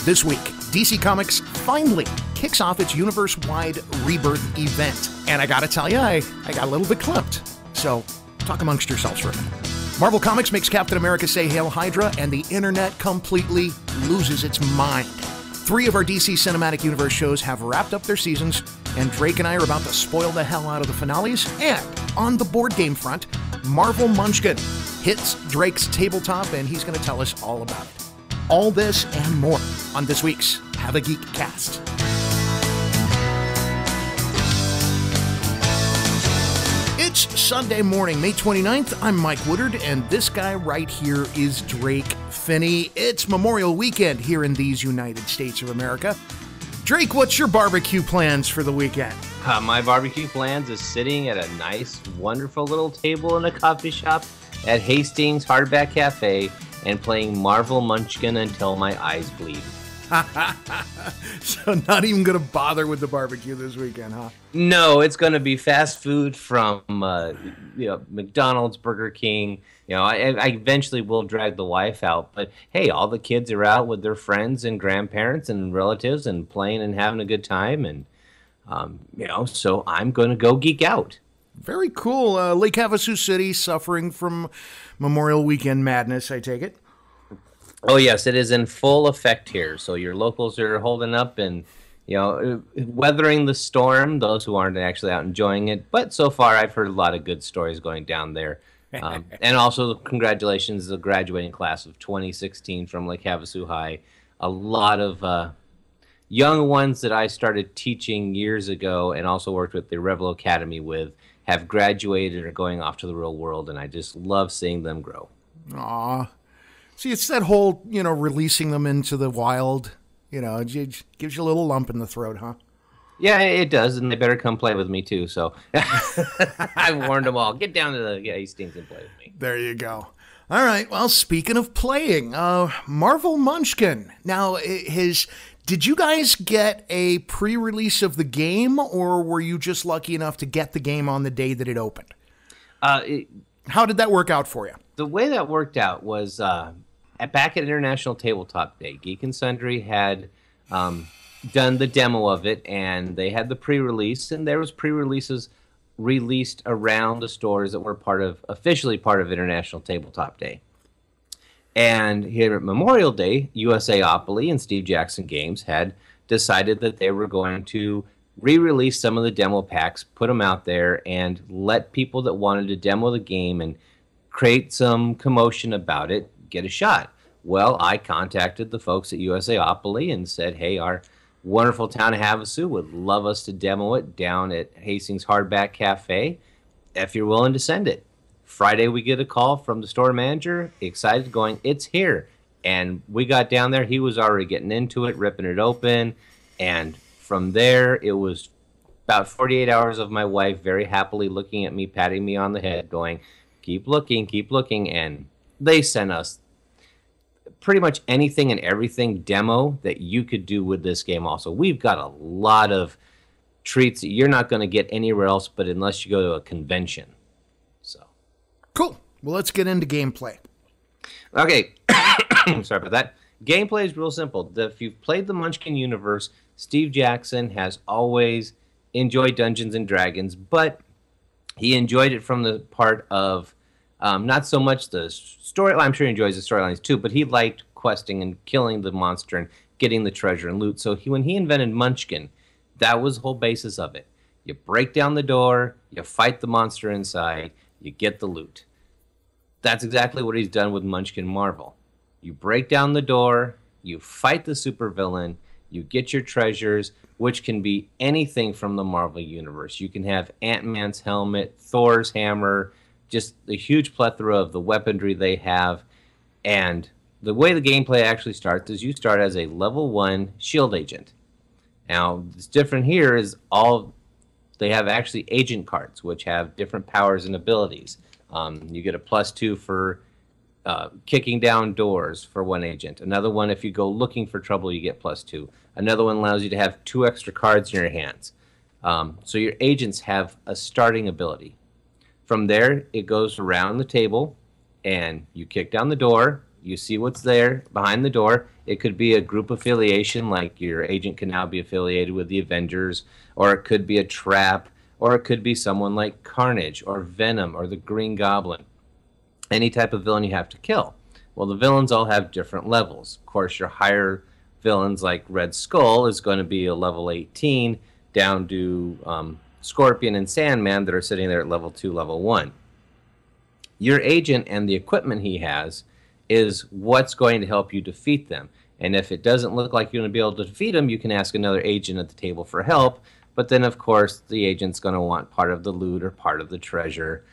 This week, DC Comics finally kicks off its universe-wide Rebirth event. And I gotta tell you, I got a little bit clipped. So, talk amongst yourselves for a minute. Marvel Comics makes Captain America say Hail Hydra, and the internet completely loses its mind. 3 of our DC Cinematic Universe shows have wrapped up their seasons, and Drake and I are about to spoil the hell out of the finales. And on the board game front, Marvel Munchkin hits Drake's tabletop, and he's going to tell us all about it. All this and more on this week's Hava Geek Cast. It's Sunday morning, May 29th. I'm Mike Woodard, and this guy right here is Drake Finney. It's Memorial Weekend here in these United States of America. Drake, what's your barbecue plans for the weekend? My barbecue plans is sitting at a nice, wonderful little table in a coffee shop at Hastings Hardback Cafe and playing Marvel Munchkin until my eyes bleed. So not even going to bother with the barbecue this weekend, huh? No, it's going to be fast food from McDonald's, Burger King. I eventually will drag the wife out, but hey, all the kids are out with their friends and grandparents and relatives and playing and having a good time, and so I'm going to go geek out. Very cool. Lake Havasu City suffering from Memorial Weekend madness, I take it. Oh, yes, it is in full effect here. So your locals are holding up and, weathering the storm, those who aren't actually out enjoying it. But so far, I've heard a lot of good stories going down there. And also, congratulations to the graduating class of 2016 from Lake Havasu High. A lot of young ones that I started teaching years ago and also worked with the Rebel Academy with have graduated or going off to the real world, and I just love seeing them grow. Aw. See, it's that whole, releasing them into the wild, it gives you a little lump in the throat, huh? Yeah, it does, and they better come play with me, too, so I warned them all. Get down to the Hastings and play with me. There you go. All right, well, speaking of playing, Marvel Munchkin. Now, did you guys get a pre-release of the game, or were you just lucky enough to get the game on the day that it opened? How did that work out for you? The way that worked out was back at International Tabletop Day, Geek and Sundry had done the demo of it, and they had the pre-release, and there was pre-releases released around the stores that were officially part of International Tabletop Day. And here at Memorial Day, USAopoly and Steve Jackson Games had decided that they were going to re-release some of the demo packs, put them out there, and let people that wanted to demo the game and create some commotion about it get a shot. Well, I contacted the folks at USAopoly and said, hey, our wonderful town of Havasu would love us to demo it down at Hastings Hardback Cafe if you're willing to send it. Friday, we get a call from the store manager, excited, going, it's here. And we got down there. He was already getting into it, ripping it open. And from there, it was about 48 hours of my wife very happily looking at me, patting me on the head, going, keep looking. And they sent us pretty much anything and everything demo that you could do with this game also. We've got a lot of treats that you're not going to get anywhere else but unless you go to a convention. Cool. Well, let's get into gameplay. Okay. Sorry about that. Gameplay is real simple. If you've played the Munchkin universe, Steve Jackson has always enjoyed Dungeons and Dragons, but he enjoyed it from the part of not so much the story. Well, I'm sure he enjoys the storylines too, but he liked questing and killing the monster and getting the treasure and loot. So when he invented Munchkin, that was the whole basis of it. You break down the door, you fight the monster inside, you get the loot. That's exactly what he's done with Munchkin Marvel. You break down the door, you fight the supervillain, you get your treasures, which can be anything from the Marvel Universe. You can have Ant-Man's helmet, Thor's hammer, just the huge plethora of the weaponry they have. And the way the gameplay actually starts is you start as a level 1 shield agent. Now, what's different here is they have actually agent cards, which have different powers and abilities. You get a +2 for kicking down doors for one agent. Another one, if you go looking for trouble, you get +2. Another one allows you to have 2 extra cards in your hands. So your agents have a starting ability. From there, it goes around the table, and you kick down the door. You see what's there behind the door. It could be a group affiliation, like your agent can now be affiliated with the Avengers, or it could be a trap, or it could be someone like Carnage or Venom or the Green Goblin. Any type of villain you have to kill. Well, the villains all have different levels. Of course, your higher villains like Red Skull is going to be a level 18, down to Scorpion and Sandman that are sitting there at level 2, level 1. Your agent and the equipment he has is what's going to help you defeat them. And if it doesn't look like you're going to be able to defeat them, you can ask another agent at the table for help. But then, of course, the agent's going to want part of the loot or part of the treasure.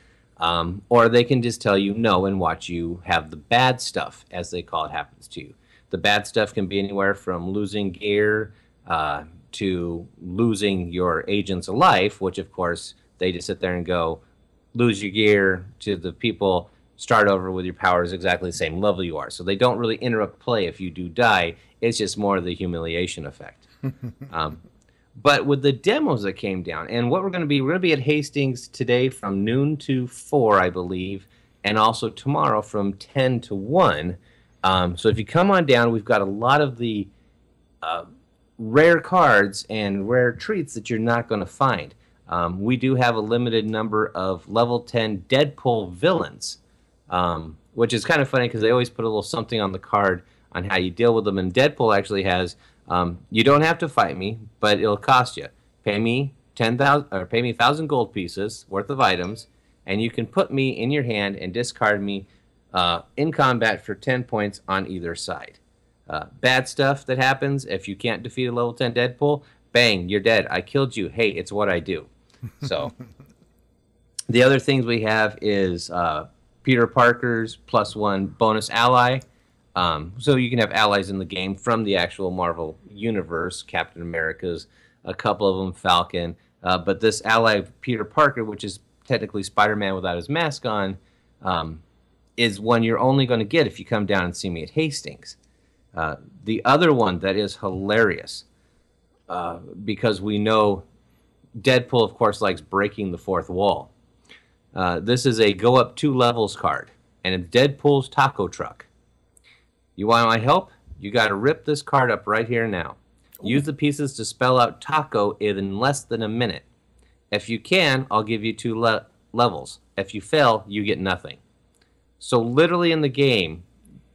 Or they can just tell you no and watch you have the bad stuff, as they call it, happens to you. The bad stuff can be anywhere from losing gear to losing your agent's life, which, of course, they just sit there and go, lose your gear, to the people start over with your powers exactly the same level you are. So they don't really interrupt play if you do die. It's just more of the humiliation effect. But with the demos that came down, and what we're going to be at Hastings today from noon to 4, I believe, and also tomorrow from 10 to 1. So if you come on down, we've got a lot of the rare cards and rare treats that you're not going to find. We do have a limited number of level 10 Deadpool villains, which is kind of funny because they always put a little something on the card on how you deal with them. And Deadpool actually has, you don't have to fight me, but it'll cost you. Pay me 10,000 or pay me 1,000 gold pieces worth of items, and you can put me in your hand and discard me in combat for 10 points on either side. Bad stuff that happens if you can't defeat a level 10 Deadpool, bang, you're dead. I killed you. Hey, it's what I do. So the other things we have is Peter Parker's +1 bonus ally. So you can have allies in the game from the actual Marvel universe. Captain America's, a couple of them, Falcon. But this ally of Peter Parker, which is technically Spider-Man without his mask on, is one you're only going to get if you come down and see me at Hastings. The other one that is hilarious, because we know Deadpool, of course, likes breaking the fourth wall. This is a go up 2 levels card, and it's Deadpool's taco truck. You want my help? You got to rip this card up right here now. Use the pieces to spell out taco in less than a minute. If you can, I'll give you 2 levels. If you fail, you get nothing. So literally in the game,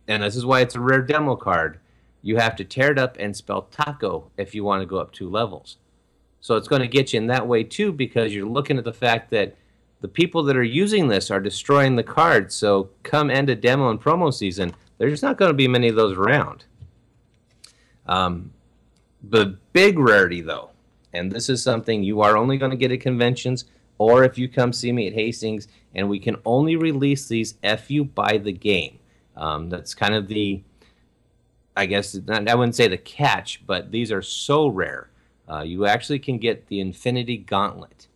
and this is why it's a rare demo card, you have to tear it up and spell taco if you want to go up 2 levels. So it's going to get you in that way too, because you're looking at the fact that the people that are using this are destroying the cards. So come end of demo and promo season, there's not going to be many of those around. The big rarity, though, and this is something you are only going to get at conventions, or if you come see me at Hastings, and we can only release these if you buy the game. That's kind of the, I guess, I wouldn't say the catch, but these are so rare. You actually can get the Infinity Gauntlet.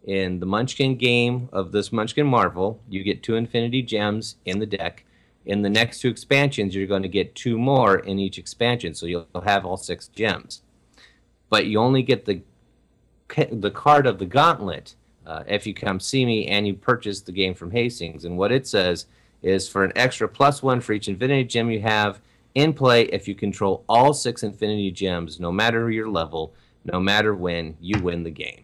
In the Munchkin game of this Munchkin Marvel, you get 2 Infinity Gems in the deck. In the next 2 expansions, you're going to get 2 more in each expansion, so you'll have all 6 gems. But you only get the card of the Gauntlet if you come see me and you purchase the game from Hastings. And what it says is for an extra +1 for each Infinity Gem you have in play, if you control all 6 Infinity Gems, no matter your level, no matter when, you win the game.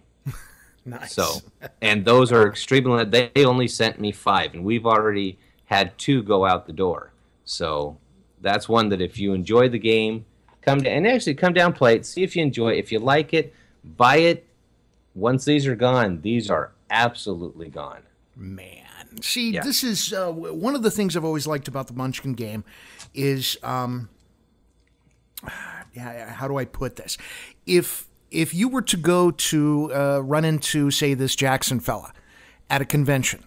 Nice. So, and those are extremely, they only sent me 5, and we've already had 2 go out the door. So that's one that if you enjoy the game, come down, play it, see if you enjoy it. If you like it, buy it. Once these are gone, these are absolutely gone. Man. See, This is one of the things I've always liked about the Munchkin game is, how do I put this? If you were to go to run into, say, this Jackson fella at a convention,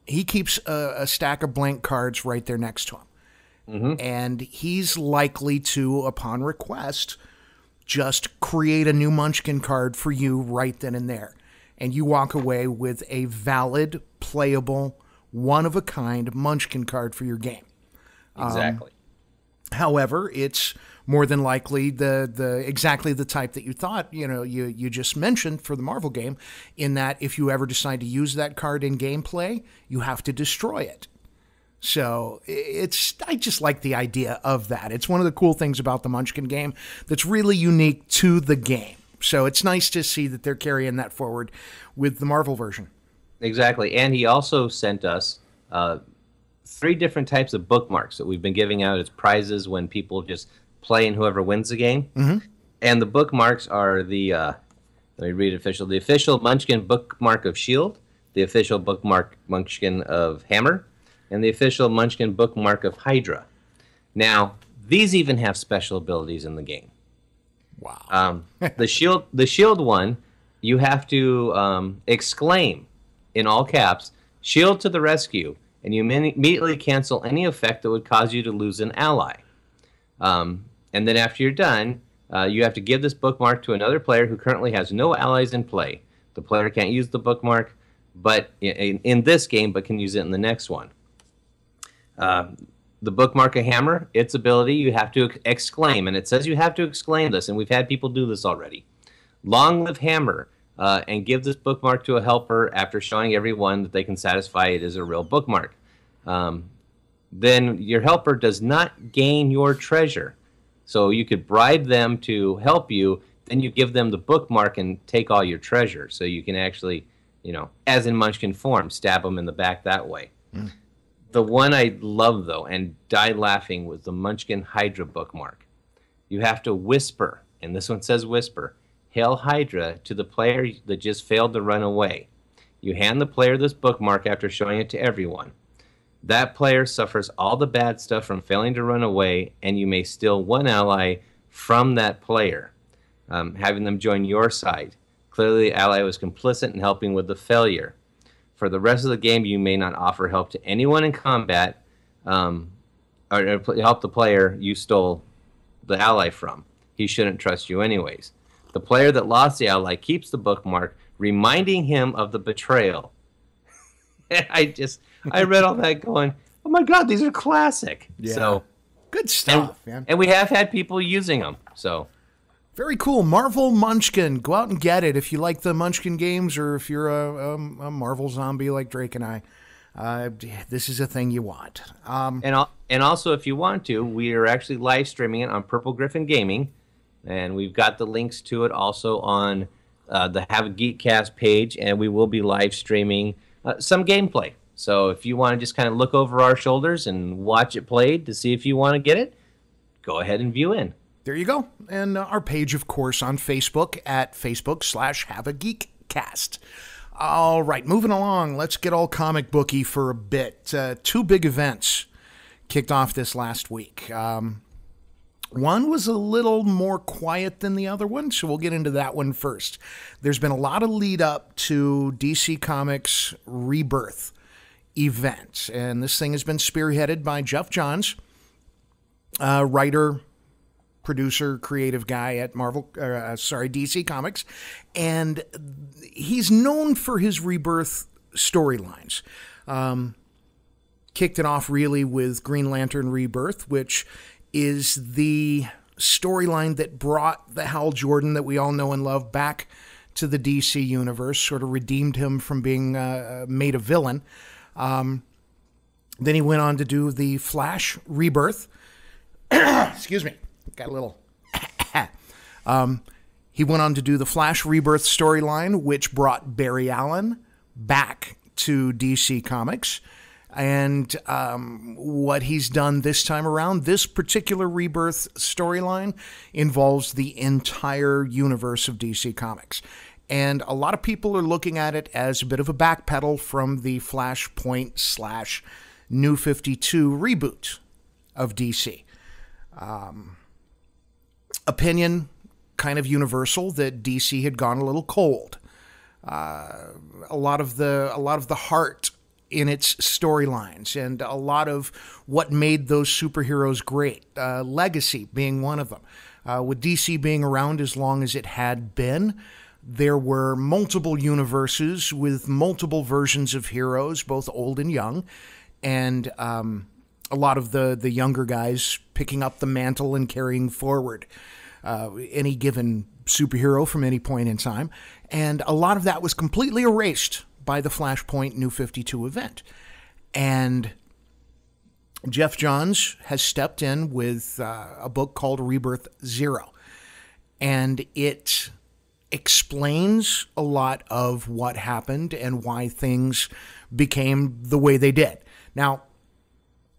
he keeps a stack of blank cards right there next to him. Mm-hmm. And he's likely to, upon request, just create a new Munchkin card for you right then and there. And you walk away with a valid, playable, one-of-a-kind Munchkin card for your game. Exactly. However, it's more than likely the exactly the type that you thought, you just mentioned for the Marvel game, in that if you ever decide to use that card in gameplay, you have to destroy it. So I just like the idea of that. It's one of the cool things about the Munchkin game that's really unique to the game. So it's nice to see that they're carrying that forward with the Marvel version. Exactly. And he also sent us 3 different types of bookmarks that we've been giving out as prizes when people just play and whoever wins the game. Mm-hmm. And the bookmarks are let me read official. The official Munchkin bookmark of Shield, the official bookmark Munchkin of Hammer, and the official Munchkin bookmark of Hydra. Now, these even have special abilities in the game. Wow. The shield one, you have to exclaim in all caps, "Shield to the rescue," and you immediately cancel any effect that would cause you to lose an ally. And then after you're done, you have to give this bookmark to another player who currently has no allies in play. The player can't use the bookmark but in this game, but can use it in the next one. The bookmark of Hammer, its ability, you have to exclaim, and it says you have to exclaim this, and we've had people do this already. "Long live Hammer," and give this bookmark to a helper after showing everyone that they can satisfy it as a real bookmark. Then your helper does not gain your treasure. So you could bribe them to help you, then you give them the bookmark and take all your treasure. So you can actually, as in Munchkin form, stab them in the back that way. Mm. The one I love, though, and died laughing, was the Munchkin Hydra bookmark. You have to whisper, and this one says whisper, "Hail Hydra" to the player that just failed to run away. You hand the player this bookmark after showing it to everyone. That player suffers all the bad stuff from failing to run away, and you may steal one ally from that player, having them join your side. Clearly, the ally was complicit in helping with the failure. For the rest of the game, you may not offer help to anyone in combat, or help the player you stole the ally from. He shouldn't trust you anyways. The player that lost the ally keeps the bookmark, reminding him of the betrayal. I read all that going, oh my God, these are classic. Yeah. So good stuff, man. And we have had people using them. So very cool. Marvel Munchkin. Go out and get it if you like the Munchkin games, or if you're a Marvel zombie like Drake and I. This is a thing you want. And also, if you want to, we are actually live streaming it on Purple Griffin Gaming, and we've got the links to it also on the Hava Geek Cast page, and we will be live streaming some gameplay. So if you want to just kind of look over our shoulders and watch it played to see if you want to get it, go ahead and view in. There you go. And our page, of course, on Facebook at Facebook/Hava Geek Cast. All right, moving along. Let's get all comic booky for a bit. 2 big events kicked off this last week. One was a little more quiet than the other one, so we'll get into that one first. There's been a lot of lead up to DC Comics' Rebirth event, and this thing has been spearheaded by Jeff Johns, writer, producer, creative guy at DC Comics, and he's known for his Rebirth storylines. Kicked it off really with Green Lantern Rebirth, which is the storyline that brought the Hal Jordan that we all know and love back to the DC universe, sort of redeemed him from being made a villain. Then he went on to do the Flash Rebirth. Excuse me. Got a little... He went on to do the Flash Rebirth storyline, which brought Barry Allen back to DC Comics. And what he's done this time around, this particular Rebirth storyline involves the entire universe of DC Comics. And a lot of people are looking at it as a bit of a backpedal from the Flashpoint / New 52 reboot of DC. Opinion kind of universal that DC had gone a little cold. A lot of the heart in its storylines, and a lot of what made those superheroes great, Legacy being one of them. With DC being around as long as it had been, there were multiple universes with multiple versions of heroes, both old and young, and a a lot of the younger guys picking up the mantle and carrying forward any given superhero from any point in time. And a lot of that was completely erased by the Flashpoint New 52 event. And Jeff Johns has stepped in with a book called Rebirth 0. And it explains a lot of what happened and why things became the way they did. Now,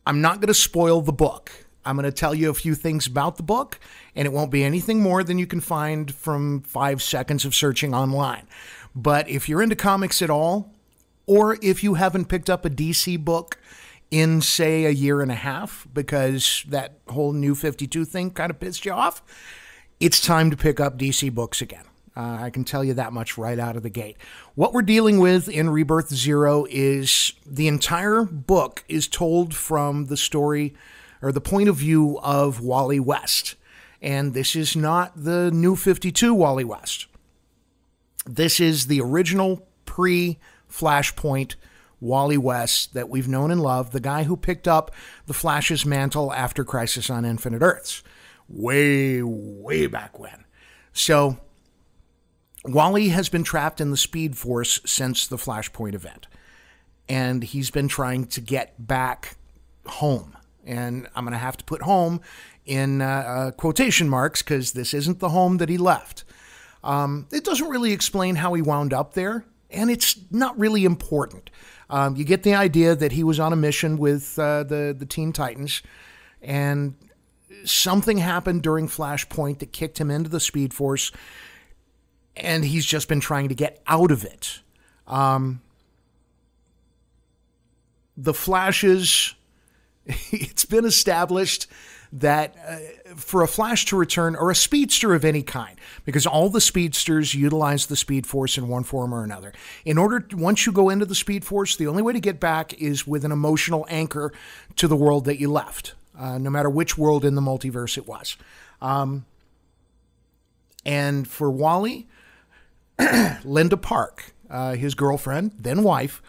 I'm not going to spoil the book. I'm going to tell you a few things about the book, and it won't be anything more than you can find from 5 seconds of searching online. But if you're into comics at all, or if you haven't picked up a DC book in, say, a year and a half, because that whole New 52 thing kind of pissed you off, it's time to pick up DC books again. I can tell you that much right out of the gate. What we're dealing with in Rebirth 0 is the entire book is told from the story or the point of view of Wally West. And this is not the New 52 Wally West. This is the original pre-Flashpoint Wally West that we've known and loved, the guy who picked up the Flash's mantle after Crisis on Infinite Earths. Way, way back when. So Wally has been trapped in the Speed Force since the Flashpoint event, and he's been trying to get back home. And I'm going to have to put home in quotation marks because this isn't the home that he left. It doesn't really explain how he wound up there, and it's not really important. You get the idea that he was on a mission with the Teen Titans, and something happened during Flashpoint that kicked him into the Speed Force, and he's just been trying to get out of it. The Flashes, it's been established that for a Flash to return, or a speedster of any kind, because all the speedsters utilize the Speed Force in one form or another. Once you go into the Speed Force, the only way to get back is with an emotional anchor to the world that you left, no matter which world in the multiverse it was. And for Wally, Linda Park, his girlfriend, then wife,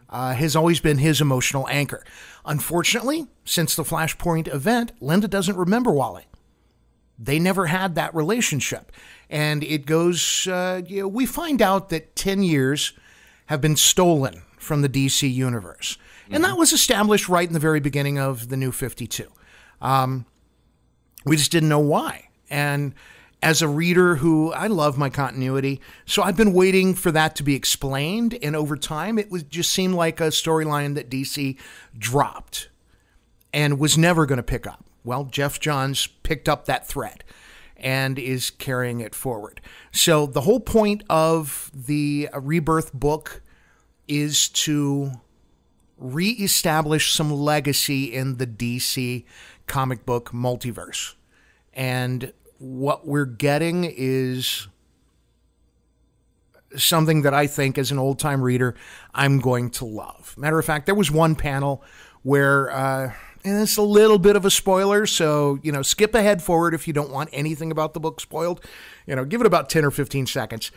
has always been his emotional anchor. Unfortunately, since the Flashpoint event, Linda doesn't remember Wally. They never had that relationship. And it goes, we find out that 10 years have been stolen from the DC universe. Mm-hmm. And that was established right in the very beginning of the New 52. We just didn't know why. And as a reader who, I love my continuity, so I've been waiting for that to be explained, and over time it was just seemed like a storyline that DC dropped and was never going to pick up. Well, Jeff Johns picked up that thread and is carrying it forward. So the whole point of the Rebirth book is to reestablish some legacy in the DC comic book multiverse. And what we're getting is something that I think, as an old-time reader, I'm going to love. Matter of fact, there was one panel where, and it's a little bit of a spoiler, so, skip ahead forward if you don't want anything about the book spoiled. Give it about 10 or 15 seconds.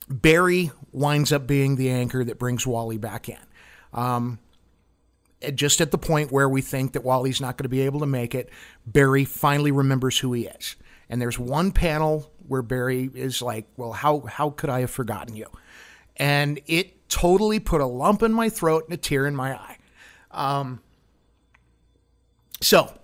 Barry winds up being the anchor that brings Wally back in. Just at the point where we think that Wally's not going to be able to make it, Barry finally remembers who he is. And there's one panel where Barry is like, well, how could I have forgotten you? And it totally put a lump in my throat and a tear in my eye. So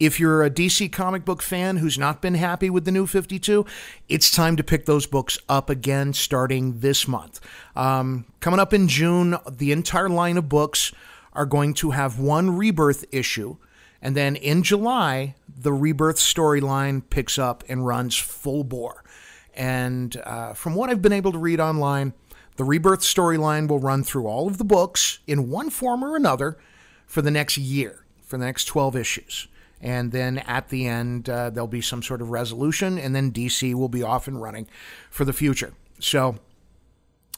if you're a DC comic book fan who's not been happy with the New 52, it's time to pick those books up again starting this month. Coming up in June, the entire line of books are going to have one Rebirth issue, and then in July, the Rebirth storyline picks up and runs full bore. And from what I've been able to read online, the Rebirth storyline will run through all of the books in one form or another for the next year, for the next 12 issues. And then at the end, there'll be some sort of resolution, and then DC will be off and running for the future. So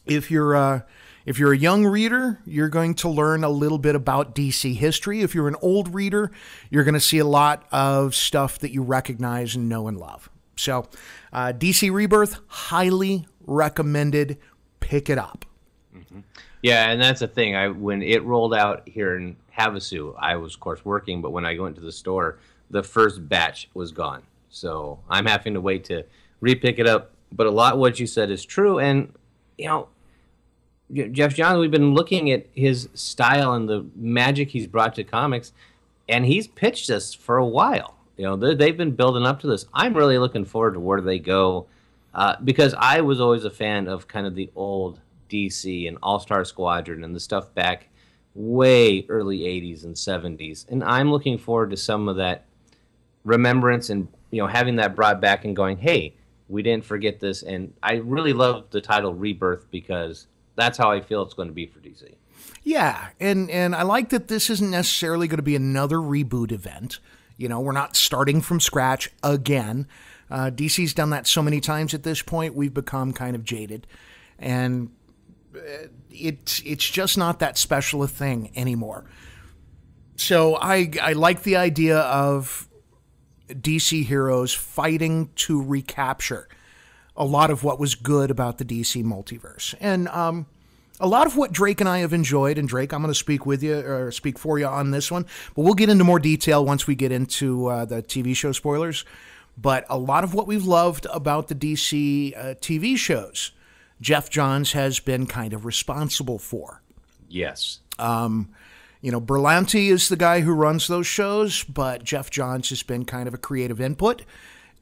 if you're a young reader, you're going to learn a little bit about DC history. If you're an old reader, you're going to see a lot of stuff that you recognize and know and love. So DC Rebirth, highly recommended. Pick it up. Mm-hmm. Yeah, and that's the thing. When it rolled out here in Havasu, I was of course working, but when I went to the store, the first batch was gone. So I'm having to wait to repick it up. But a lot of what you said is true, and you know, Jeff Johns, we've been looking at his style and the magic he's brought to comics, and he's pitched this for a while. You know, they've been building up to this. I'm really looking forward to where they go, because I was always a fan of kind of the old DC and All-Star Squadron and the stuff back way early 80s and 70s. And I'm looking forward to some of that remembrance and, you know, having that brought back and going, hey, we didn't forget this. And I really love the title Rebirth because that's how I feel it's going to be for DC. Yeah, and I like that this isn't necessarily going to be another reboot event. You know, we're not starting from scratch again. DC's done that so many times at this point, we've become kind of jaded. And it's just not that special a thing anymore. So I like the idea of DC heroes fighting to recapture a lot of what was good about the DC multiverse. And a lot of what Drake and I have enjoyed, and Drake, I'm going to speak with you or speak for you on this one, but we'll get into more detail once we get into the TV show spoilers. But a lot of what we've loved about the DC TV shows, Jeff Johns has been kind of responsible for. Yes. You know, Berlanti is the guy who runs those shows, but Jeff Johns has been kind of a creative input,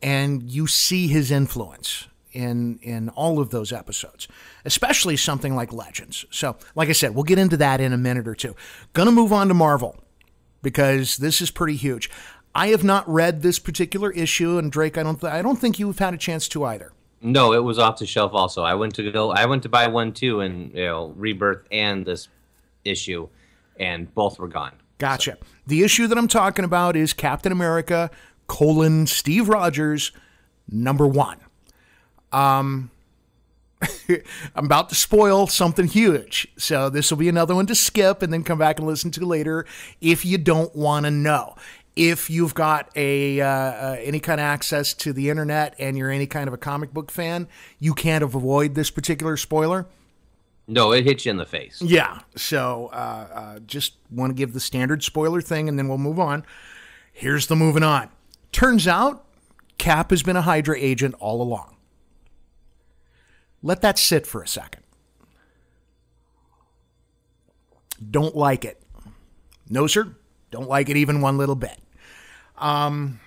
and you see his influence in all of those episodes, especially something like Legends. So, like I said, we'll get into that in a minute or two. Gonna move on to Marvel, because this is pretty huge. I have not read this particular issue, and Drake, I don't think you've had a chance to either. No, it was off the shelf also. I went to buy one too, and you know, Rebirth and this issue, and both were gone. Gotcha. So. The issue that I'm talking about is Captain America, Steve Rogers, #1. I'm about to spoil something huge, so this will be another one to skip and then come back and listen to later if you don't want to know. If you've got any kind of access to the internet and you're any kind of a comic book fan, you can't avoid this particular spoiler. No, it hits you in the face. Yeah, so just want to give the standard spoiler thing, and then we'll move on. Here's the moving on. Turns out, Cap has been a Hydra agent all along. Let that sit for a second. Don't like it. No, sir. Don't like it even one little bit. One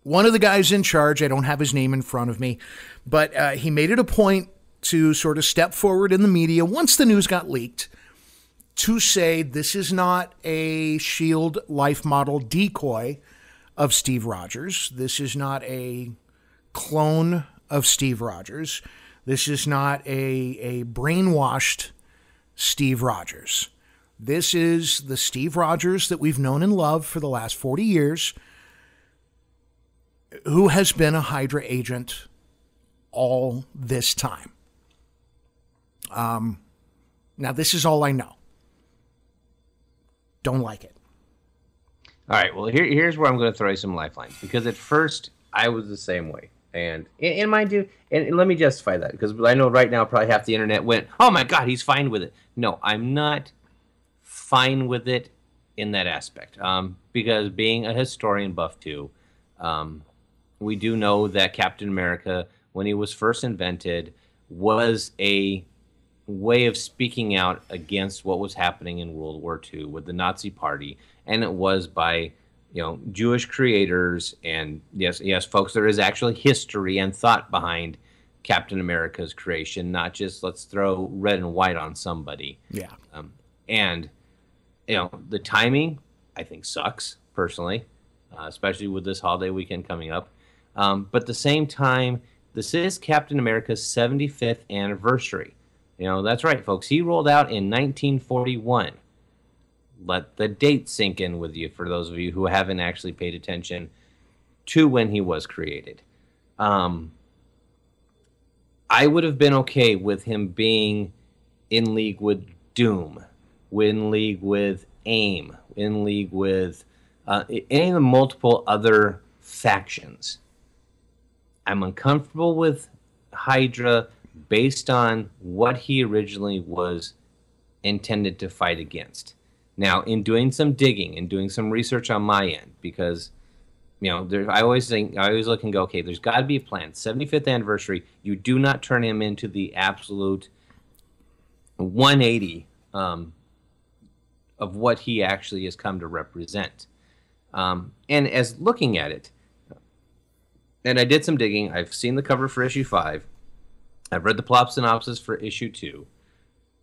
of the guys in charge, I don't have his name in front of me, but he made it a point to sort of step forward in the media once the news got leaked to say this is not a S.H.I.E.L.D. life model decoy of Steve Rogers. This is not a clone of Steve Rogers. This is not a brainwashed Steve Rogers. This is the Steve Rogers that we've known and loved for the last 40 years, who has been a Hydra agent all this time. Now, this is all I know. Don't like it. All right, well, here's where I'm going to throw you some lifelines, because at first I was the same way. And mind you, and let me justify that, because I know right now probably half the internet went, oh my God, he's fine with it. No, I'm not fine with it in that aspect, because being a historian buff too, we do know that Captain America, when he was first invented, was a way of speaking out against what was happening in World War II with the Nazi Party, and it was by Jewish creators. And yes, folks, there is actually history and thought behind Captain America's creation, not just let's throw red and white on somebody. Yeah. And the timing, I think, sucks personally, especially with this holiday weekend coming up. But at the same time, this is Captain America's 75th anniversary. That's right, folks. He rolled out in 1941. Let the date sink in with you for those of you who haven't actually paid attention to when he was created. I would have been okay with him being in league with Doom, in league with AIM, in league with any of the multiple other factions. I'm uncomfortable with Hydra based on what he originally was intended to fight against. Now, in doing some digging and doing some research on my end, because I always look and go, okay, there's got to be a plan. 75th anniversary, you do not turn him into the absolute 180 of what he actually has come to represent. And as looking at it, and I did some digging, I've seen the cover for issue 5, I've read the plot synopsis for issue 2.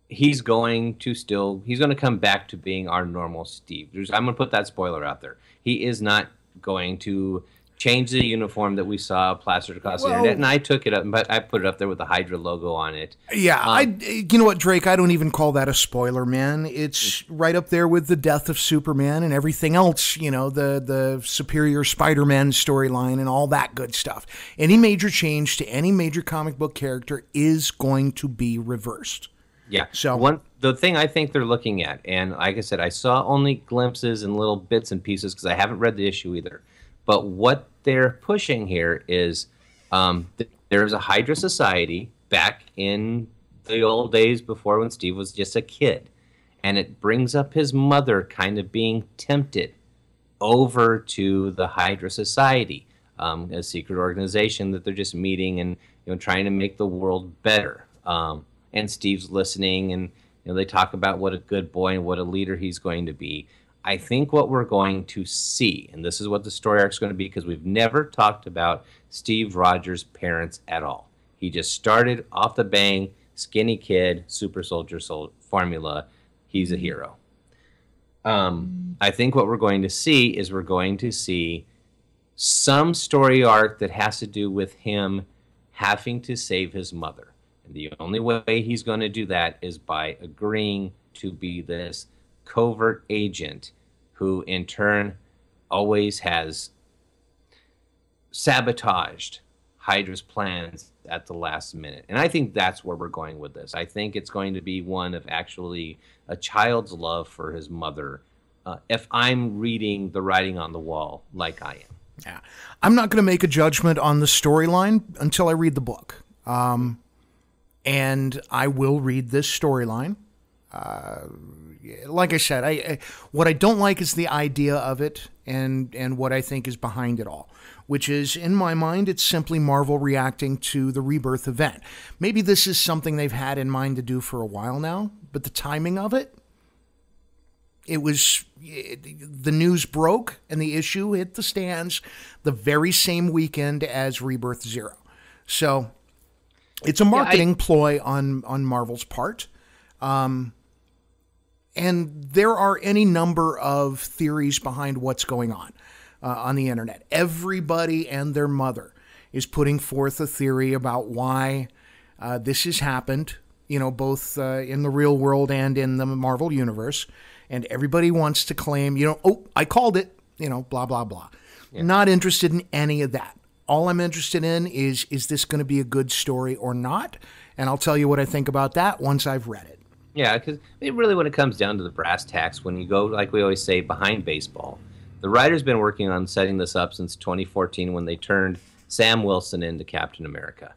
He's going to come back to being our normal Steve. I'm going to put that spoiler out there. He is not going to change the uniform that we saw plastered across the internet, and I took it up, but I put it up there with the Hydra logo on it. Yeah, you know what, Drake? I don't even call that a spoiler, man. It's right up there with the death of Superman and everything else. The Superior Spider-Man storyline and all that good stuff. Any major change to any major comic book character is going to be reversed. Yeah. So the thing I think they're looking at, and like I said, I saw only glimpses and little bits and pieces because I haven't read the issue either. But what they're pushing here is there's a Hydra society back in the old days before when Steve was just a kid. And it brings up his mother kind of being tempted over to the Hydra society, a secret organization that they're just meeting and trying to make the world better. And Steve's listening, and they talk about what a good boy and what a leader he's going to be. I think what we're going to see, and this is what the story arc is going to be, because we've never talked about Steve Rogers' parents at all. He just started off the bang, skinny kid, super soldier formula. He's a hero. I think what we're going to see is we're going to see some story arc that has to do with him having to save his mother. And the only way he's going to do that is by agreeing to be this covert agent who in turn always has sabotaged Hydra's plans at the last minute. And I think that's where we're going with this. I think it's going to be one of actually a child's love for his mother, if I'm reading the writing on the wall like I am. Yeah, I'm not going to make a judgment on the storyline until I read the book. And I will read this storyline. Like I said, what I don't like is the idea of it and what I think is behind it all, which is, in my mind, it's simply Marvel reacting to the Rebirth event. Maybe this is something they've had in mind to do for a while now, but the timing of it, the news broke and the issue hit the stands the very same weekend as Rebirth 0. So it's a marketing ploy on Marvel's part. And there are any number of theories behind what's going on the internet. Everybody and their mother is putting forth a theory about why this has happened, both in the real world and in the Marvel universe. And everybody wants to claim, I called it, blah, blah, blah. Yeah. Not interested in any of that. All I'm interested in is this going to be a good story or not? And I'll tell you what I think about that once I've read it. Yeah, because really when it comes down to the brass tacks, when you go, like we always say, behind baseball, the writer's been working on setting this up since 2014 when they turned Sam Wilson into Captain America.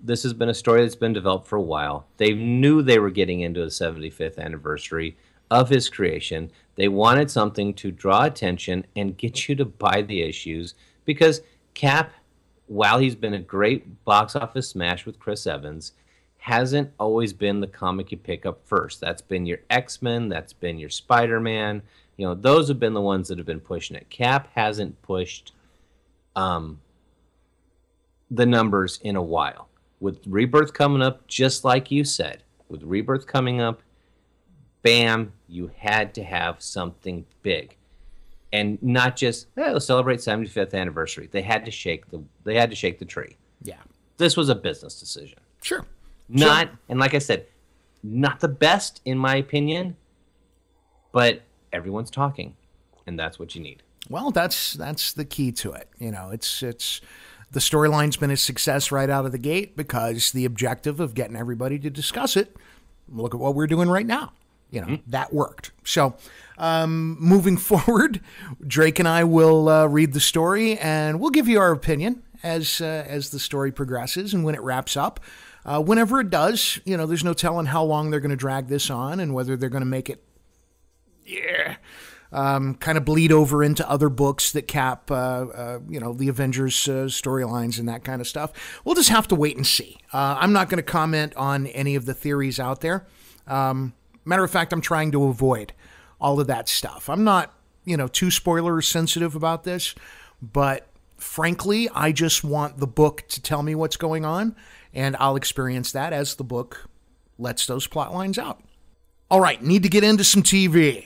This has been a story that's been developed for a while. They knew they were getting into the 75th anniversary of his creation. They wanted something to draw attention and get you to buy the issues because Cap, while he's been a great box office smash with Chris Evans, hasn't always been the comic you pick up first. That's been your X-Men, that's been your Spider-Man. Those have been the ones that have been pushing it. Cap hasn't pushed the numbers in a while. With Rebirth coming up, just like you said, with Rebirth coming up, bam, you had to have something big. And not just, let's celebrate 75th anniversary. They had to shake the tree. Yeah. This was a business decision. Sure. And like I said, not the best in my opinion, but everyone's talking, and that's what you need. Well, that's the key to it. It's the storyline's been a success right out of the gate because the objective of getting everybody to discuss it, look at what we're doing right now. That worked. So moving forward, Drake and I will read the story and we'll give you our opinion as the story progresses and when it wraps up. Whenever it does, there's no telling how long they're going to drag this on and whether they're going to make it, kind of bleed over into other books that cap, the Avengers storylines and that kind of stuff. We'll just have to wait and see. I'm not going to comment on any of the theories out there. Matter of fact, I'm trying to avoid all of that stuff. I'm not, too spoiler sensitive about this, but frankly, I just want the book to tell me what's going on, and I'll experience that as the book lets those plot lines out. All right, need to get into some TV.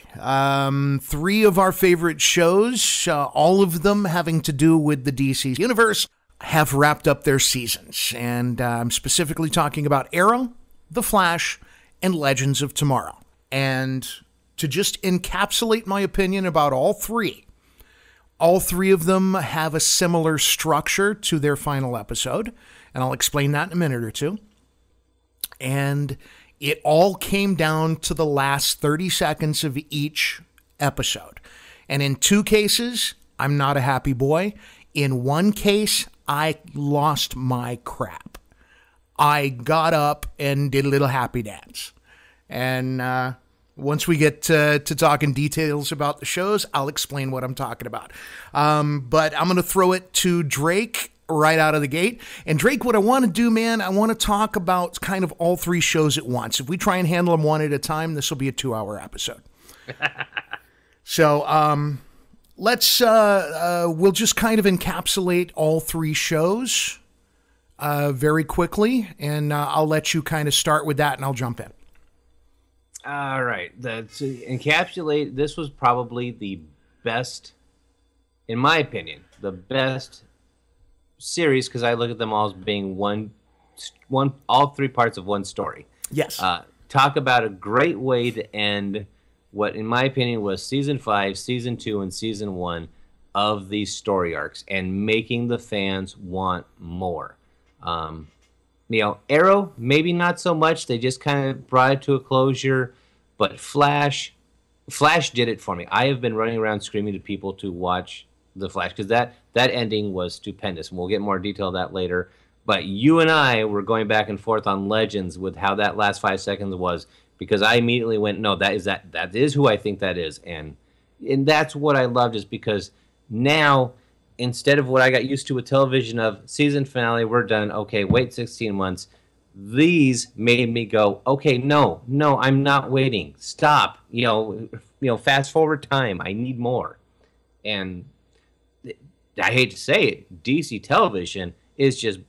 3 of our favorite shows, all of them having to do with the DC universe, have wrapped up their seasons. And I'm specifically talking about Arrow, The Flash, and Legends of Tomorrow. And to just encapsulate my opinion about all 3 of them have a similar structure to their final episode. And I'll explain that in a minute or two. And it all came down to the last 30 seconds of each episode. And in 2 cases, I'm not a happy boy. In 1 case, I lost my crap. I got up and did a little happy dance. And once we get to talking details about the shows, I'll explain what I'm talking about. But I'm going to throw it to Drake right out of the gate. And Drake, what I want to do, man, I want to talk about kind of all 3 shows at once. If we try and handle them one at a time, this will be a 2-hour episode. So we'll just kind of encapsulate all 3 shows very quickly, and I'll let you kind of start with that, and I'll jump in. All right. To encapsulate, this was probably the best, in my opinion, the best series, because I look at them all as being one, all 3 parts of one story. Yes. Talk about a great way to end what, in my opinion, was season 5, season 2, and season 1 of these story arcs, and making the fans want more. Arrow, maybe not so much. They just kind of brought it to a closure. But Flash did it for me. I have been running around screaming to people to watch The Flash, because that ending was stupendous. And we'll get more detail of that later. But you and I were going back and forth on Legends with how that last 5 seconds was, because I immediately went, no, that is who I think that is. And that's what I loved, is because now, instead of what I got used to with television of season finale, we're done, okay, wait 16 months, these made me go, okay, no, I'm not waiting. Stop. Fast forward time. I need more. And I hate to say it, DC television is just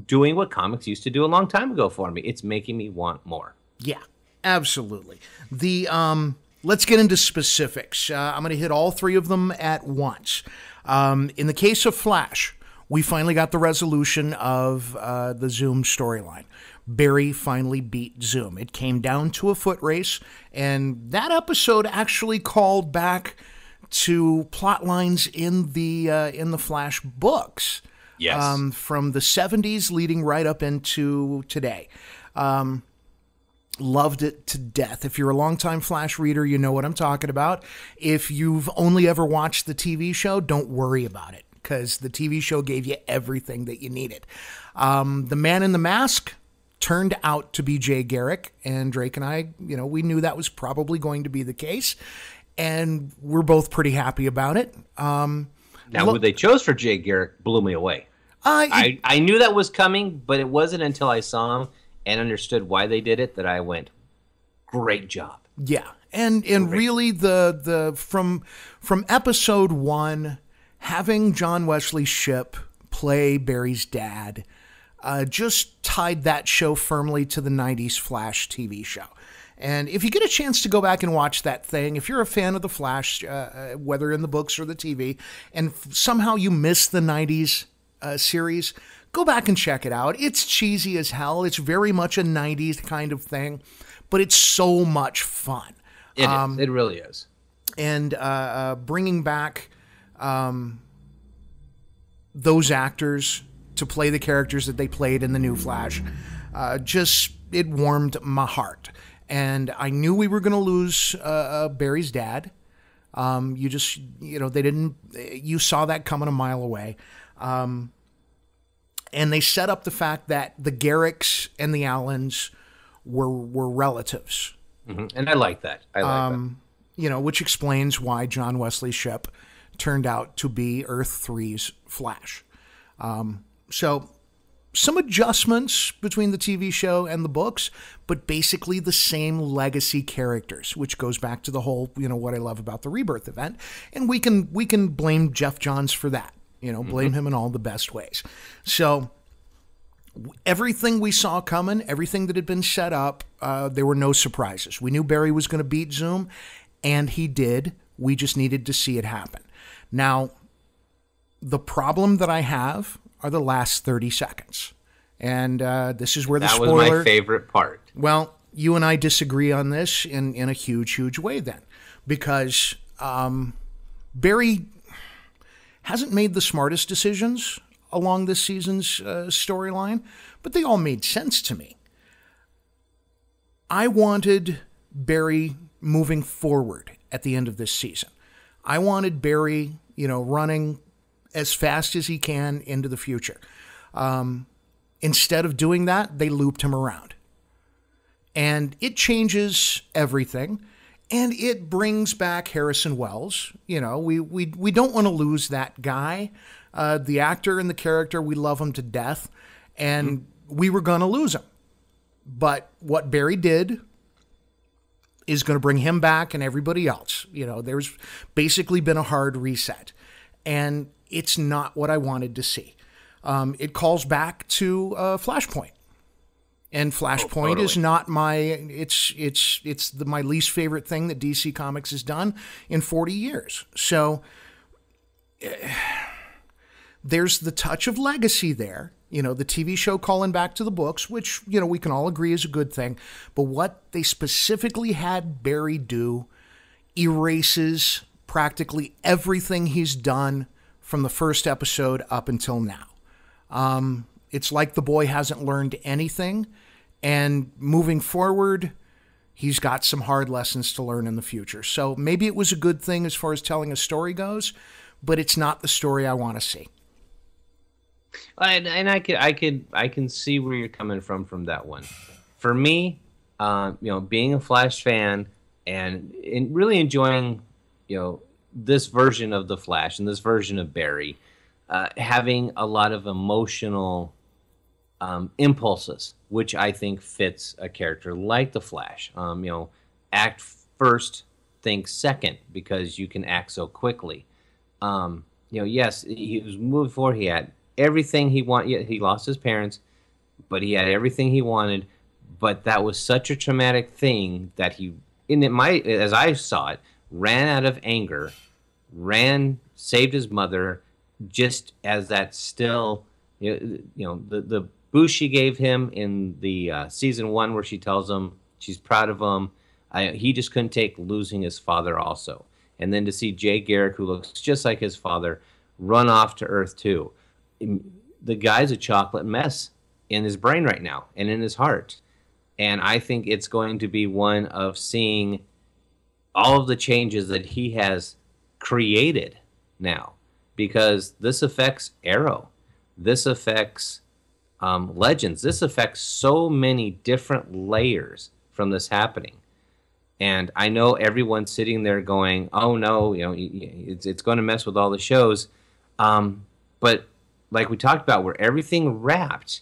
doing what comics used to do a long time ago for me. It's making me want more. Yeah, absolutely. Let's get into specifics. I'm going to hit all 3 of them at once. In the case of Flash, we finally got the resolution of the Zoom storyline. Barry finally beat Zoom. It came down to a foot race, and that episode actually called back to plot lines in the Flash books. Yes. From the 70s leading right up into today. Loved it to death. If you're a longtime Flash reader, you know what I'm talking about. If you've only ever watched the TV show, don't worry about it, because the TV show gave you everything that you needed. The Man in the Mask turned out to be Jay Garrick, and Drake and I, we knew that was probably going to be the case, and we're both pretty happy about it. Now, who they chose for Jay Garrick blew me away. I knew that was coming, but it wasn't until I saw him and understood why they did it that I went, great job. Yeah, and really the from episode 1, having John Wesley Shipp play Barry's dad just tied that show firmly to the 90s Flash TV show. And if you get a chance to go back and watch that thing, if you're a fan of the Flash, whether in the books or the TV, and somehow you miss the 90s series, go back and check it out. It's cheesy as hell. It's very much a 90s kind of thing, but it's so much fun. It is. It really is. And bringing back those actors to play the characters that they played in the new Flash, it warmed my heart. And I knew we were going to lose Barry's dad. You saw that coming a mile away. And they set up the fact that the Garricks and the Allens were relatives. Mm-hmm. And I like that. I like that. You know, which explains why John Wesley Shipp turned out to be Earth 3's Flash. So some adjustments between the TV show and the books, but basically the same legacy characters, which goes back to the whole, you know, what I love about the Rebirth event. And we can blame Jeff Johns for that, you know, blame him in all the best ways. So everything we saw coming, everything that had been set up, there were no surprises. We knew Barry was going to beat Zoom, and he did. We just needed to see it happen. Now, the problem that I have are the last 30 seconds. And this is where the spoiler... That was my favorite part. Well, you and I disagree on this in a huge, huge way then. Because Barry hasn't made the smartest decisions along this season's storyline, but they all made sense to me. I wanted Barry moving forward at the end of this season. I wanted Barry, you know, running as fast as he can into the future. Instead of doing that, they looped him around. And it changes everything. And it brings back Harrison Wells. You know, we don't want to lose that guy. The actor and the character, we love him to death. And we were going to lose him. But what Barry did is going to bring him back and everybody else. You know, there's basically been a hard reset. And it's not what I wanted to see. It calls back to Flashpoint. And Flashpoint is not my, my least favorite thing that DC Comics has done in 40 years. So there's the touch of legacy there. You know, the TV show calling back to the books, which, you know, we can all agree is a good thing. But what they specifically had Barry do erases practically everything he's done from the first episode up until now. It's like the boy hasn't learned anything. And moving forward, he's got some hard lessons to learn in the future. So maybe it was a good thing as far as telling a story goes, but it's not the story I want to see. And I can see where you're coming from that one. For me, you know, being a Flash fan and really enjoying, you know, this version of the Flash and this version of Barry, having a lot of emotional impulses, which I think fits a character like the Flash. You know, act first, think second, because you can act so quickly. You know, yes, he was moving forward. He had everything he wanted. Yeah, he lost his parents, but he had everything he wanted. But that was such a traumatic thing that he, as I saw it, ran out of anger, saved his mother, just as that still, you know, the boost she gave him in the season 1 where she tells him she's proud of him. He just couldn't take losing his father also. And then to see Jay Garrick, who looks just like his father, run off to Earth 2. The guy's a chocolate mess in his brain right now and in his heart. And I think it's going to be one of seeing all of the changes that he has created now. Because this affects Arrow. This affects Legends. This affects so many different layers from this happening. And I know everyone's sitting there going, oh no, you know, it's going to mess with all the shows. But like we talked about, where everything wrapped,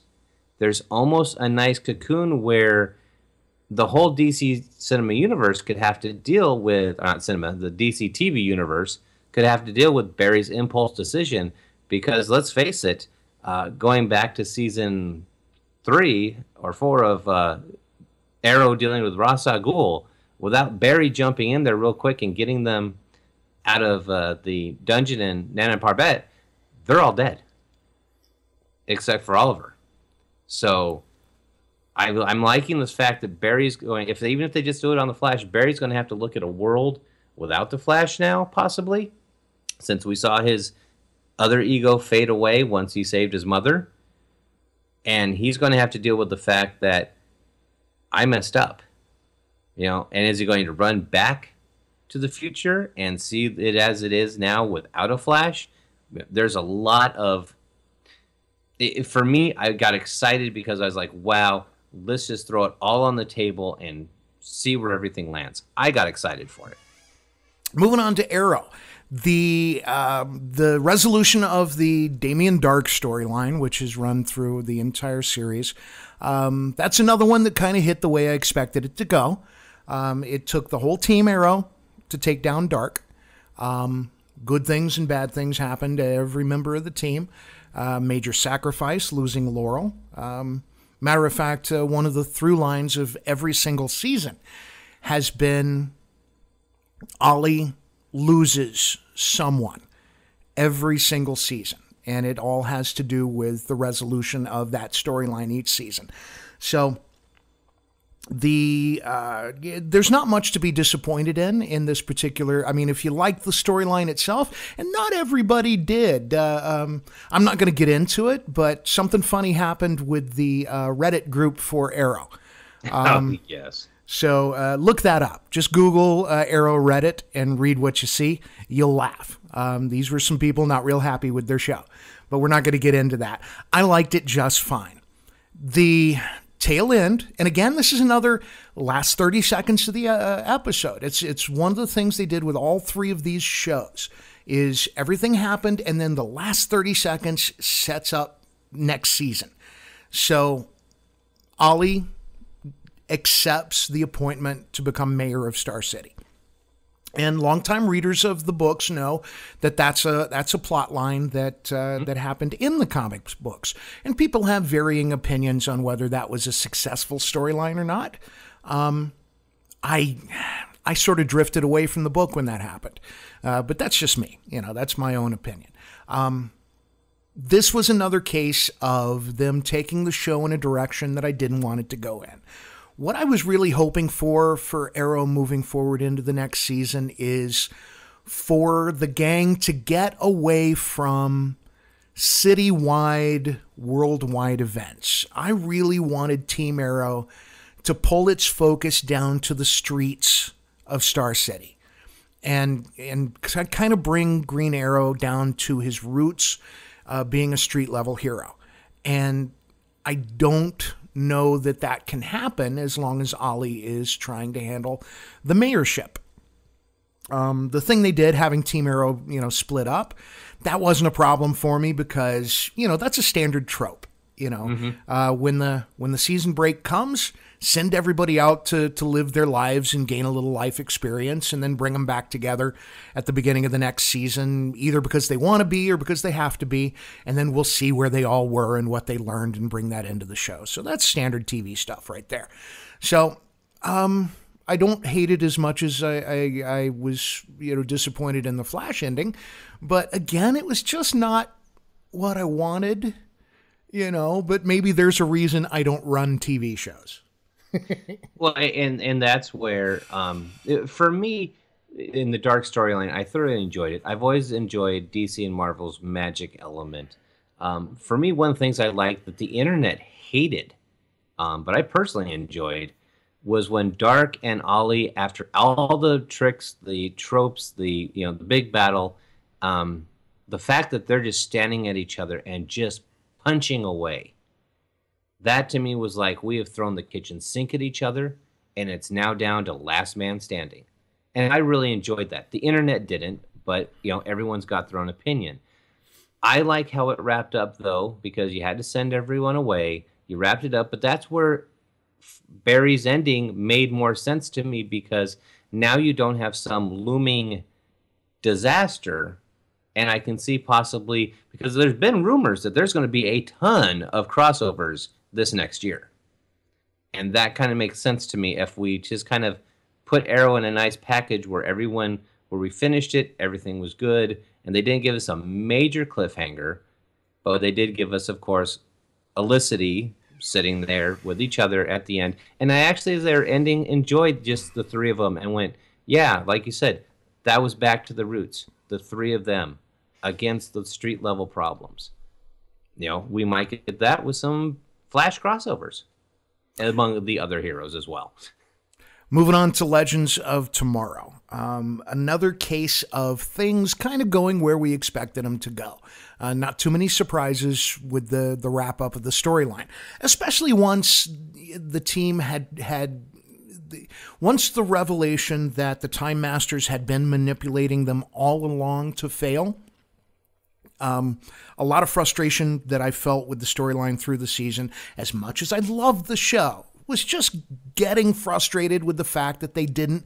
there's almost a nice cocoon where the whole DC cinema universe could have to deal with, not cinema, the DC TV universe could have to deal with Barry's impulse decision. Because let's face it, going back to season 3 or 4 of Arrow dealing with Ra's al Ghul, without Barry jumping in there real quick and getting them out of the dungeon in Nana Parbat, they're all dead. Except for Oliver. So I'm liking this fact that Barry's going, even if they just do it on the Flash, Barry's going to have to look at a world without the Flash now, possibly, since we saw his other ego fade away once he saved his mother. And he's going to have to deal with the fact that I messed up. You know, and is he going to run back to the future and see it as it is now without a Flash? There's a lot of... For me, I got excited because I was like, wow, let's just throw it all on the table and see where everything lands. I got excited for it. Moving on to Arrow. The resolution of the Damien Dark storyline, which is run through the entire series, that's another one that kind of hit the way I expected it to go. It took the whole team Arrow to take down Dark. Good things and bad things happened to every member of the team. Major sacrifice, losing Laurel. Matter of fact, one of the through lines of every single season has been Ollie loses someone every single season, and it all has to do with the resolution of that storyline each season. So there's not much to be disappointed in this particular. I mean, if you like the storyline itself, and not everybody did, I'm not going to get into it, but something funny happened with the Reddit group for Arrow. Yes. So look that up. Just Google Arrow Reddit and read what you see. You'll laugh. These were some people not real happy with their show, but we're not going to get into that. I liked it just fine. The tail end, and again, this is another last 30 seconds of the episode. It's one of the things they did with all three of these shows is everything happened, and then the last 30 seconds sets up next season. So Ollie accepts the appointment to become mayor of Star City. And longtime readers of the books know that that's a plot line that happened in the comics books. And people have varying opinions on whether that was a successful storyline or not. I sort of drifted away from the book when that happened. But that's just me. That's my own opinion. This was another case of them taking the show in a direction that I didn't want it to go in. What I was really hoping for Arrow moving forward into the next season is for the gang to get away from citywide, worldwide events. I really wanted Team Arrow to pull its focus down to the streets of Star City and kind of bring Green Arrow down to his roots, being a street level hero. And I don't know that can happen as long as Ollie is trying to handle the mayorship. The thing they did, having Team Arrow, split up, that wasn't a problem for me because, that's a standard trope. When the season break comes, send everybody out to live their lives and gain a little life experience, and then bring them back together at the beginning of the next season, either because they want to be or because they have to be, and then we'll see where they all were and what they learned and bring that into the show. So that's standard TV stuff right there. So I don't hate it as much as I was disappointed in the Flash ending, but again, it was just not what I wanted. But maybe there's a reason I don't run TV shows. Well, and that's where, for me, in the Dark storyline, I thoroughly enjoyed it. I've always enjoyed DC and Marvel's magic element. For me, one of the things I liked that the internet hated, but I personally enjoyed, was when Dark and Ollie, after all the tricks, the tropes, the big battle, the fact that they're just standing at each other and just punching away. That to me was like, we have thrown the kitchen sink at each other, and it's now down to last man standing. And I really enjoyed that. The internet didn't, but everyone's got their own opinion. I like how it wrapped up, though, because you had to send everyone away. You wrapped it up, but that's where Barry's ending made more sense to me, because now you don't have some looming disaster. And I can see possibly, because there's been rumors that there's going to be a ton of crossovers this next year. And that kind of makes sense to me if we just kind of put Arrow in a nice package where we finished it, everything was good, and they didn't give us a major cliffhanger, but they did give us, of course, Felicity sitting there with each other at the end. And I actually, as their ending, enjoyed just the three of them and went, yeah, like you said, that was back to the roots. The three of them against the street level problems. We might get that with some Flash crossovers among the other heroes as well. Moving on to Legends of Tomorrow. Another case of things kind of going where we expected them to go. Not too many surprises with the wrap-up of the storyline, especially once the team once the revelation that the Time Masters had been manipulating them all along to fail. A lot of frustration that I felt with the storyline through the season. As much as I loved the show, was just getting frustrated with the fact that they didn't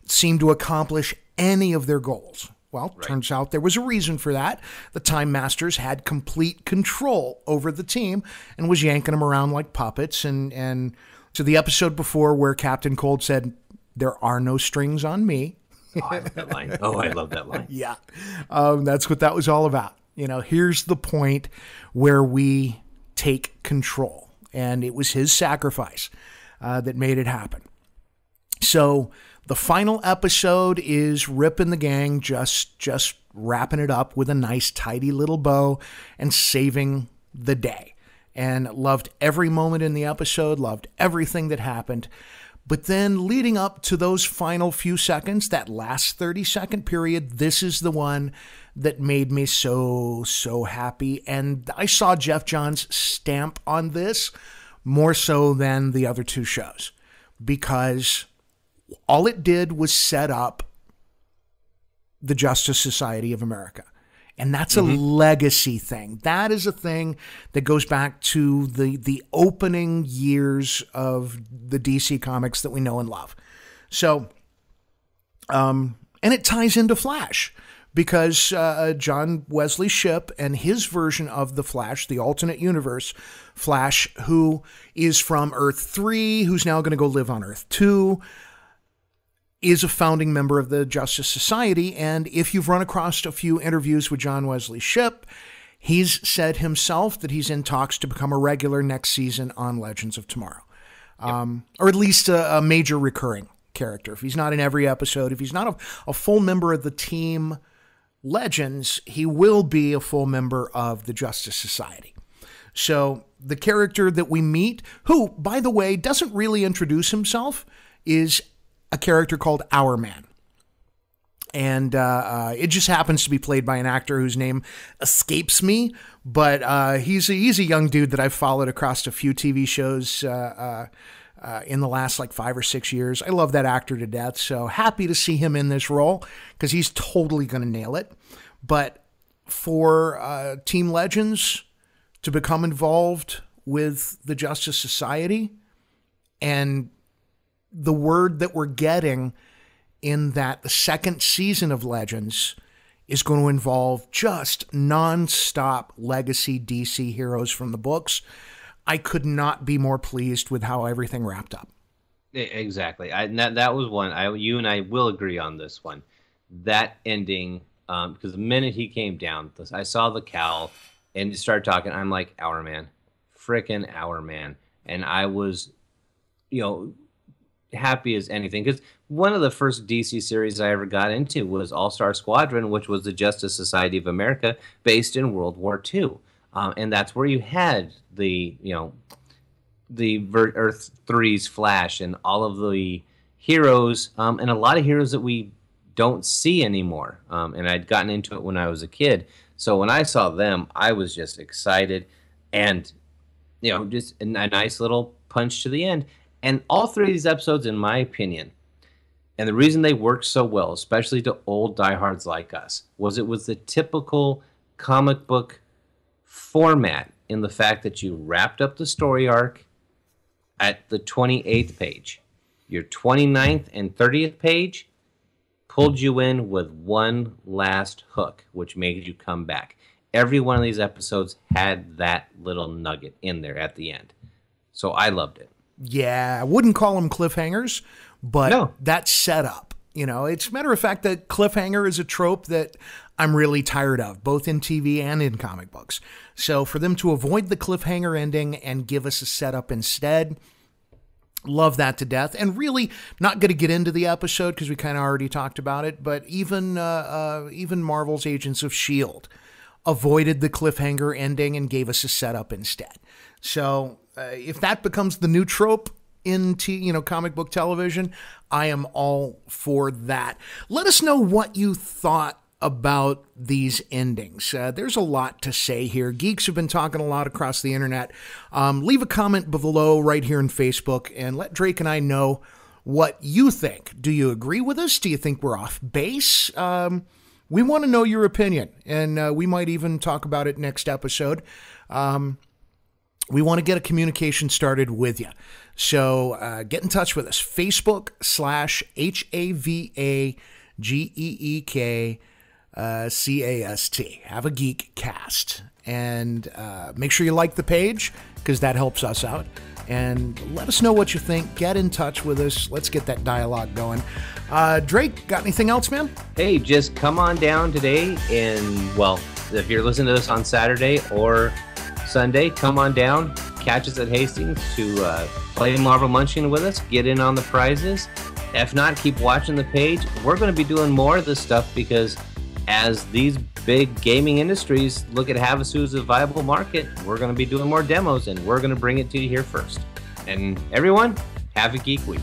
seem to accomplish any of their goals. Well, Turns out there was a reason for that. The Time Masters had complete control over the team and was yanking them around like puppets. And to the episode before where Captain Cold said, "There are no strings on me." Oh, I love that line. Oh, I love that line. Yeah. That's what that was all about. Here's the point where we take control. And it was his sacrifice that made it happen. So the final episode is Rip and the gang just wrapping it up with a nice, tidy little bow and saving the day. And loved every moment in the episode, loved everything that happened. But then leading up to those final few seconds, that last 30-second period, this is the one that made me so happy. And I saw Jeff Johns' stamp on this more so than the other two shows, because all it did was set up the Justice Society of America. And that's a legacy thing. That is a thing that goes back to the opening years of the DC Comics that we know and love. So, and it ties into Flash, because John Wesley Shipp and his version of the Flash, the alternate universe Flash, who is from Earth 3, who's now going to go live on Earth 2, is a founding member of the Justice Society. And if you've run across a few interviews with John Wesley Shipp, he's said himself that he's in talks to become a regular next season on Legends of Tomorrow. Or at least a major recurring character. If he's not in every episode, if he's not a full member of the team Legends, he will be a full member of the Justice Society. So the character that we meet, who, by the way, doesn't really introduce himself, is a character called Our Man. And it just happens to be played by an actor whose name escapes me, but he's a young dude that I've followed across a few TV shows in the last 5 or 6 years. I love that actor to death, so happy to see him in this role because he's totally going to nail it. But for Team Legends to become involved with the Justice Society, and the word that we're getting in that the second season of Legends is going to involve just nonstop legacy DC heroes from the books, I could not be more pleased with how everything wrapped up. Exactly. That was one. You and I will agree on this one. That ending, because the minute he came down, I saw the cowl and started talking. I'm like, Our Man, frickin' Our Man, and I was, happy as anything, because one of the first DC series I ever got into was All-Star Squadron, which was the Justice Society of America based in World War II. And that's where you had the Earth 3's Flash and all of the heroes, and a lot of heroes that we don't see anymore. And I'd gotten into it when I was a kid. So when I saw them, I was just excited and, just a nice little punch to the end. And all three of these episodes, in my opinion, and the reason they worked so well, especially to old diehards like us, was it was the typical comic book format in the fact that you wrapped up the story arc at the 28th page. Your 29th and 30th page pulled you in with one last hook, which made you come back. Every one of these episodes had that little nugget in there at the end. So I loved it. Yeah, I wouldn't call them cliffhangers, but no. That setup, it's a matter of fact that cliffhanger is a trope that I'm really tired of, both in TV and in comic books. So for them to avoid the cliffhanger ending and give us a setup instead, love that to death. And really not going to get into the episode because we kind of already talked about it, but even Marvel's Agents of S.H.I.E.L.D. avoided the cliffhanger ending and gave us a setup instead. So if that becomes the new trope, into, comic book television, I am all for that. Let us know what you thought about these endings. There's a lot to say here. Geeks have been talking a lot across the internet. Leave a comment below right here on Facebook and let Drake and I know what you think. Do you agree with us? Do you think we're off base? We want to know your opinion, and we might even talk about it next episode. We want to get a communication started with you. So get in touch with us. Facebook/HAVAGEEK CAST. Hava Geek Cast. And make sure you like the page, because that helps us out. And let us know what you think. Get in touch with us. Let's get that dialogue going. Drake, got anything else, man? Hey, just come on down today. And, well, if you're listening to this on Saturday or Sunday, come on down. Catch us at Hastings to play Marvel Munchkin with us. Get in on the prizes. If not, keep watching the page. We're going to be doing more of this stuff because as these big gaming industries look at Havasu as a viable market, we're going to be doing more demos, and we're going to bring it to you here first. And everyone, have a geek week.